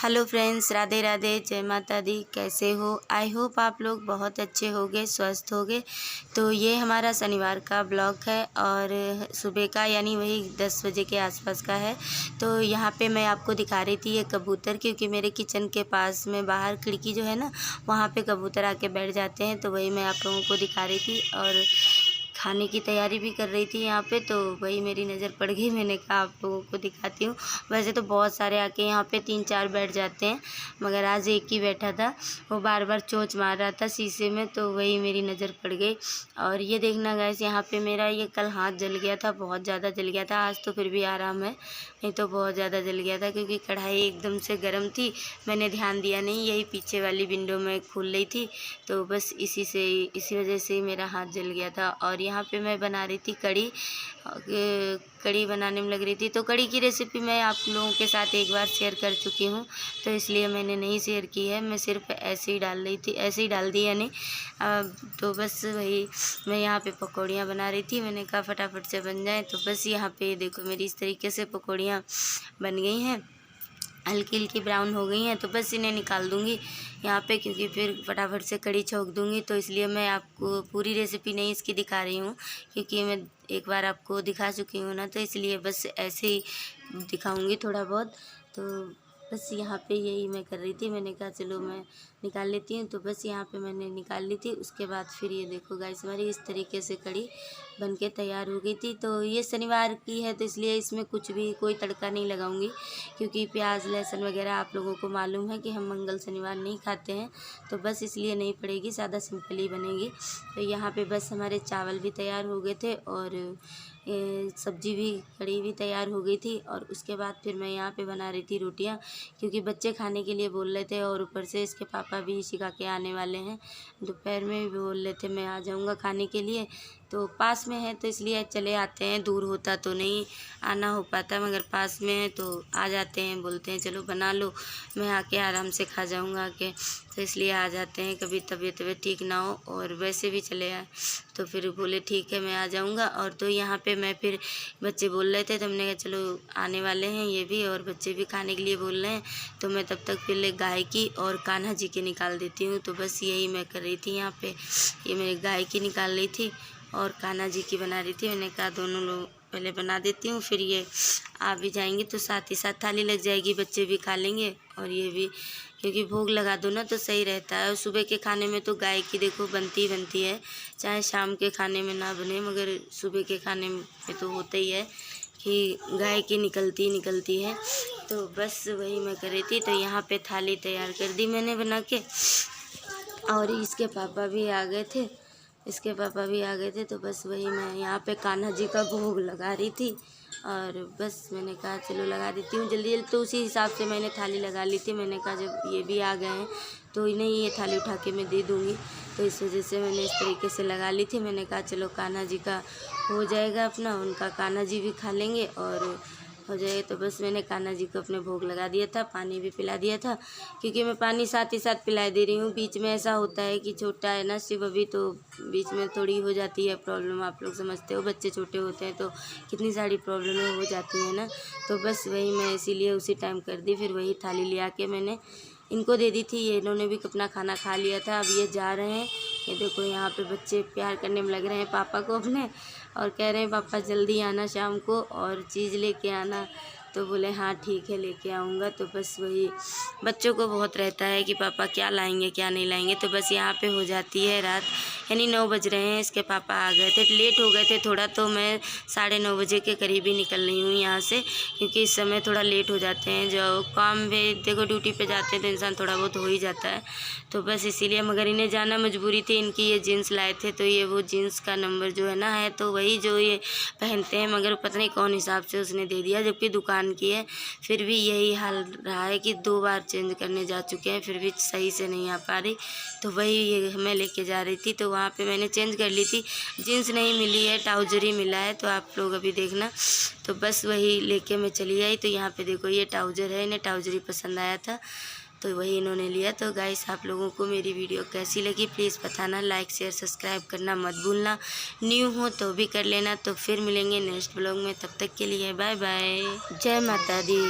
Hello friends, Radhe Radhe, जय माता दी। कैसे हो? आई होप आप लोग बहुत अच्छे होगे, स्वस्थ होगे। तो ये हमारा शनिवार का ब्लॉग है और सुबह का यानी वही 10 बजे के आसपास का है। तो यहाँ पे मैं आपको दिखा रही थी ये कबूतर, क्योंकि मेरे किचन के पास में बाहर खिड़की जो है ना, वहाँ पे कबूतर आके बैठ जाते हैं। तो वही मैं आप लोगों को दिखा रही थी और खाने की तैयारी भी कर रही थी यहाँ पे। तो वही मेरी नज़र पड़ गई, मैंने कहा आप लोगों को दिखाती हूँ। वैसे तो बहुत सारे आके यहाँ पे 3-4 बैठ जाते हैं, मगर आज एक ही बैठा था। वो बार बार चोंच मार रहा था शीशे में, तो वही मेरी नज़र पड़ गई। और ये देखना गाइस, यहाँ पे मेरा ये कल हाथ जल गया था, बहुत ज़्यादा जल गया था। आज तो फिर भी आराम है, नहीं तो बहुत ज़्यादा जल गया था, क्योंकि कढ़ाई एकदम से गर्म थी। मैंने ध्यान दिया नहीं, यही पीछे वाली विंडो में खुल रही थी, तो बस इसी वजह से ही मेरा हाथ जल गया था। और यहाँ पे मैं बना रही थी कढ़ी बनाने में लग रही थी। तो कढ़ी की रेसिपी मैं आप लोगों के साथ एक बार शेयर कर चुकी हूँ, तो इसलिए मैंने नहीं शेयर की है। मैं सिर्फ ऐसे ही डाल रही थी, ऐसे ही डाल दी यानी। तो बस वही मैं यहाँ पे पकौड़ियाँ बना रही थी। मैंने कहा फटाफट से बन जाए। तो बस यहाँ पे देखो मेरी इस तरीके से पकौड़ियाँ बन गई हैं, हल्की हल्की ब्राउन हो गई हैं। तो बस इन्हें निकाल दूँगी यहाँ पे, क्योंकि फिर फटाफट से कढ़ी छौंक दूँगी। तो इसलिए मैं आपको पूरी रेसिपी नहीं इसकी दिखा रही हूँ, क्योंकि मैं एक बार आपको दिखा चुकी हूँ ना, तो इसलिए बस ऐसे ही दिखाऊँगी थोड़ा बहुत। तो बस यहाँ पे यही मैं कर रही थी। मैंने कहा चलो मैं निकाल लेती हूँ। तो बस यहाँ पे मैंने निकाल ली थी। उसके बाद फिर ये देखो गाइस, हमारी इस तरीके से कढ़ी बन के तैयार हो गई थी। तो ये शनिवार की है, तो इसलिए इसमें कुछ भी कोई तड़का नहीं लगाऊंगी, क्योंकि प्याज लहसुन वगैरह आप लोगों को मालूम है कि हम मंगल शनिवार नहीं खाते हैं। तो बस इसलिए नहीं पड़ेगी, सादा सिंपल ही बनेगी। तो यहाँ पे बस हमारे चावल भी तैयार हो गए थे और सब्जी भी, कढ़ी भी तैयार हो गई थी। और उसके बाद फिर मैं यहाँ पे बना रही थी रोटियाँ, क्योंकि बच्चे खाने के लिए बोल रहे थे और ऊपर से इसके पापा भी सिखा के आने वाले हैं। दोपहर में भी बोल रहे थे मैं आ जाऊँगा खाने के लिए। तो पास में है तो इसलिए चले आते हैं, दूर होता तो नहीं आना हो पाता, मगर पास में है तो आ जाते हैं। बोलते हैं चलो बना लो, मैं आके आराम से खा जाऊँगा आके, तो इसलिए आ जाते हैं। कभी तबीयत ठीक ना हो और वैसे भी चले आए, तो फिर बोले ठीक है मैं आ जाऊँगा। और तो यहाँ पे मैं फिर बच्चे बोल रहे थे, तो हमने कहा चलो आने वाले हैं ये भी, और बच्चे भी खाने के लिए बोल रहे हैं। तो मैं तब तक पहले गाय की और कान्हा जी की निकाल देती हूँ। तो बस यही मैं कर रही थी यहाँ पे। ये मेरे गाय की निकाल रही थी और कान्हा जी की बना रही थी। मैंने कहा दोनों लोग पहले बना देती हूँ, फिर ये आ भी जाएंगे तो साथ ही साथ थाली लग जाएगी, बच्चे भी खा लेंगे और ये भी, क्योंकि भोग लगा दो ना तो सही रहता है। और सुबह के खाने में तो गाय की देखो बनती बनती है, चाहे शाम के खाने में ना बने, मगर सुबह के खाने में तो होता ही है कि गाय की निकलती है। तो बस वही मैं कर रही थी। तो यहाँ पे थाली तैयार कर दी मैंने बना के, और इसके पापा भी आ गए थे। तो बस वही मैं यहाँ पे कान्हा जी का भोग लगा रही थी, और बस मैंने कहा चलो लगा देती हूँ जल्दी जल्दी। तो उसी हिसाब से मैंने थाली लगा ली थी। मैंने कहा जब ये भी आ गए हैं तो इन्हें ये थाली उठा के मैं दे दूँगी, तो इस वजह से मैंने इस तरीके से लगा ली थी। मैंने कहा चलो कान्हा जी का हो जाएगा अपना, उनका कान्हा जी भी खा लेंगे और हो जाएगा। तो बस मैंने कान्हा जी को अपने भोग लगा दिया था, पानी भी पिला दिया था, क्योंकि मैं पानी साथ ही साथ पिला दे रही हूँ। बीच में ऐसा होता है कि छोटा है ना शिव अभी, तो बीच में थोड़ी हो जाती है प्रॉब्लम। आप लोग समझते हो, बच्चे छोटे होते हैं तो कितनी सारी प्रॉब्लमें हो जाती हैं ना। तो बस वही मैं इसीलिए उसी टाइम कर दी। फिर वही थाली ले आके मैंने इनको दे दी थी। ये इन्होंने भी अपना खाना खा लिया था। अब ये जा रहे हैं। ये देखो यहाँ पे बच्चे प्यार करने में लग रहे हैं पापा को अपने, और कह रहे हैं पापा जल्दी आना शाम को और चीज़ लेके आना। तो बोले हाँ ठीक है लेके आऊँगा। तो बस वही बच्चों को बहुत रहता है कि पापा क्या लाएंगे क्या नहीं लाएंगे। तो बस यहाँ पे हो जाती है रात, यानी 9 बज रहे हैं। इसके पापा आ गए थे, लेट हो गए थे थोड़ा, तो मैं 9:30 बजे के करीब ही निकल रही हूँ यहाँ से, क्योंकि इस समय थोड़ा लेट हो जाते हैं। जो काम में देखो ड्यूटी पे जाते हैं तो इंसान थोड़ा बहुत हो ही जाता है। तो बस इसीलिए, मगर इन्हें जाना मजबूरी थी। इनकी ये जीन्स लाए थे, तो ये वो जीन्स का नंबर जो है ना है तो वही जो ये पहनते हैं, मगर पता नहीं कौन हिसाब से उसने दे दिया, जबकि दुकान की है। फिर भी यही हाल रहा है कि 2 बार चेंज करने जा चुके हैं, फिर भी सही से नहीं आ पा रही। तो वही ये मैं लेके जा रही थी, तो वहाँ पे मैंने चेंज कर ली थी। जीन्स नहीं मिली है, ट्राउज़र ही मिला है, तो आप लोग अभी देखना। तो बस वही लेके मैं चली आई। तो यहाँ पे देखो ये ट्राउज़र है, इन्हें ट्राउज़र ही पसंद आया था, तो वही इन्होंने लिया। तो गाइस आप लोगों को मेरी वीडियो कैसी लगी प्लीज़ बताना, लाइक शेयर सब्सक्राइब करना मत भूलना। न्यू हो तो भी कर लेना। तो फिर मिलेंगे नेक्स्ट ब्लॉग में, तब तक के लिए बाय बाय, जय माता दी।